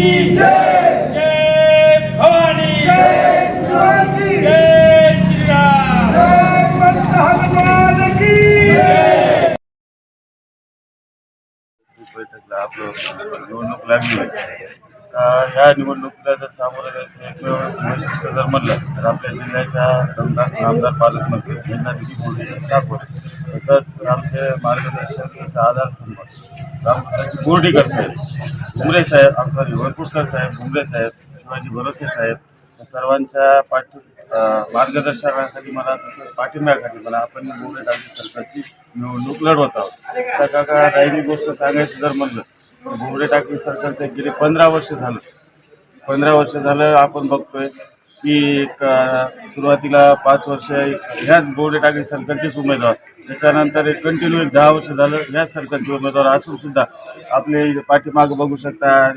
की जय, जय भवानी, जय शिवाजी, जय श्रीराम, जय संत हनुमान की जय। बैठकला आपलं निवडणूक लागली या निवडणुकीला जर सामोरं जायचं एकमेव वैशिष्ट्य जर म्हणलं तर आपल्या जिल्ह्याच्या आमदार पालकमंत्री यांना देखील बोर्डीकर सापडले. तसंच आमचे मार्गदर्शक जसं आधारस्तंभ रामकृष्णाजी बोर्डीकर साहेब, भुमरे साहेब, सॉरी वरपुडकर साहेब, भुमरे साहेब, शिवाजी भरोसे साहेब या सर्वांच्या मार्गदर्शनाखाली मला तसं पाठिंब्याखाली मला आपण बोर्डे टाकली सरकारची निवडणूक लढवत आहोत. त्या काका राहिली गोष्ट सांगायची जर म्हणलं तर बोर्डे टाकली सरकारचं गेले 15 वर्ष झालं. 15 वर्ष झालं आपण बघतोय की सुरुवातीला 5 वर्ष ह्याच बोर्डे टाकली सरकारचेच उमेदवार, त्याच्यानंतर एक कंटिन्यू 10 वर्ष झालं ह्याच सरकारचे उमेदवार असून सुद्धा आपले पाठीमागं बघू शकता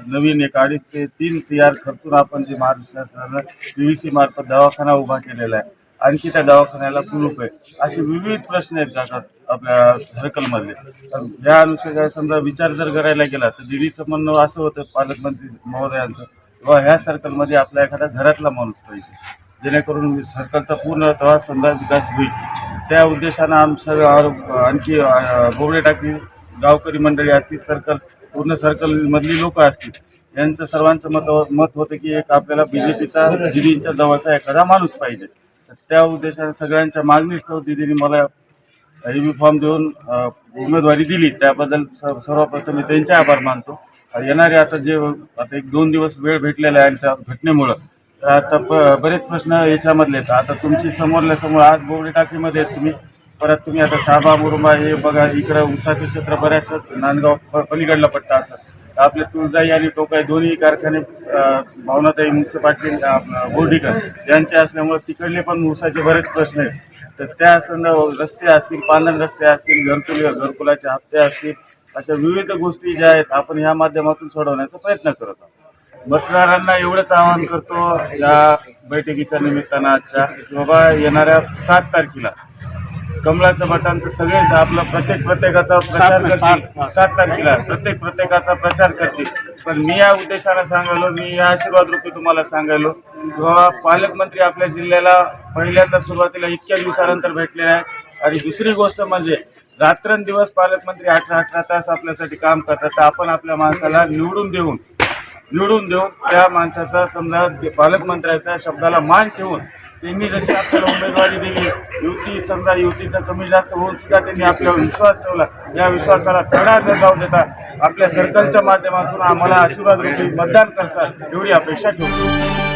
नवीन 2.5 ते 3 CR खर्चून आपण जे महाराष्ट्र शासनानं PVC मार्फत दवाखाना उभा केलेला आहे. आणखी त्या दवाखान्याला कुलूप आहे. असे विविध प्रश्न आहेत जातात आपल्या सर्कलमधले. तर या अनुषंगाने समजा विचार जर करायला गेला तर दिदीचं म्हणणं असं होतं पालकमंत्री महोदयांचं किंवा ह्या सर्कलमध्ये आपला एखादा घरातला माणूस पाहिजे जेणेकरून सर्कलचा पूर्ण तेव्हा समजा विकास होईल. त्या उद्देशानं आणखी बोर्डे टाकली गावकरी मंडळी असतील, पूर्ण सर्कलमधली लोकं असतील, यांचं सर्वांचं मत होतं की एक आपल्याला BJPचा दिदींच्या जवळचा एखादा माणूस पाहिजे. तर त्या उद्देशाने सगळ्यांच्या मागणीस्तव दिदीने मला EB फॉर्म देऊन उमेदवारी दिली. त्याबद्दल सर्वप्रथम मी त्यांचे आभार मानतो. येणारे आता 1-2 दिवस वेळ भेटलेला आहे यांच्या घटनेमुळं, तर आता बरेच प्रश्न याच्यामधले आहेत. आता तुमची समोरल्या समोर आज बोर्डे टाकीमध्ये तुम्ही तुम्ही आता साबा मुरुंबा हे बघा, इकडं उसाचं क्षेत्र बऱ्याच नांदगाव पलीकडला पट्टा असं आपले तुळजाई आणि टोकाई दोन्ही कारखाने भावनाताई मुंगसे पाटील बोर्डीकर यांचे असल्यामुळे तिकडले पण ऊसाचे बरेच प्रश्न आहेत. तर त्या संदर्भात रस्ते असतील, पांढरण रस्ते असतील, घरकुलाचे हप्ते असतील, अशा विविध गोष्टी ज्या आहेत आपण ह्या माध्यमातून सोडवण्याचा प्रयत्न करत आहोत. मतदारांना एवढंच आवाहन करतो या बैठकीच्या निमित्तानं आजच्या की बाबा येणाऱ्या 7 तारखेला कमळाचं बटन तर सगळेच आपलं प्रत्येकाचा प्रचार करतील. 7 तारखेला प्रत्येकाचा प्रचार करतील. पण मी या उद्देशानं सांगायलो, मी या आशीर्वाद रूपी तुम्हाला सांगायलो किंवा पालकमंत्री आपल्या जिल्ह्याला पहिल्यांदा सुरुवातीला इतक्या दिवसानंतर भेटलेले आहे. आणि दुसरी गोष्ट म्हणजे रात्रंदिवस पालकमंत्री 18 तास आपल्यासाठी काम करतात. तर आपण आपल्या माणसाला निवडून देऊन त्या माणसाचा समजा पालकमंत्र्याच्या शब्दाला मान ठेवून त्यांनी जशी आपल्याला उमेदवारी दिली, युतीचा कमी जास्त होऊन सुद्धा त्यांनी आपल्यावर विश्वास ठेवला. या विश्वासाला तडा न जाऊ देता आपल्या सर्कलच्या माध्यमातून आम्हाला आशीर्वाद रूपी मतदान करसाल एवढी अपेक्षा ठेवतो.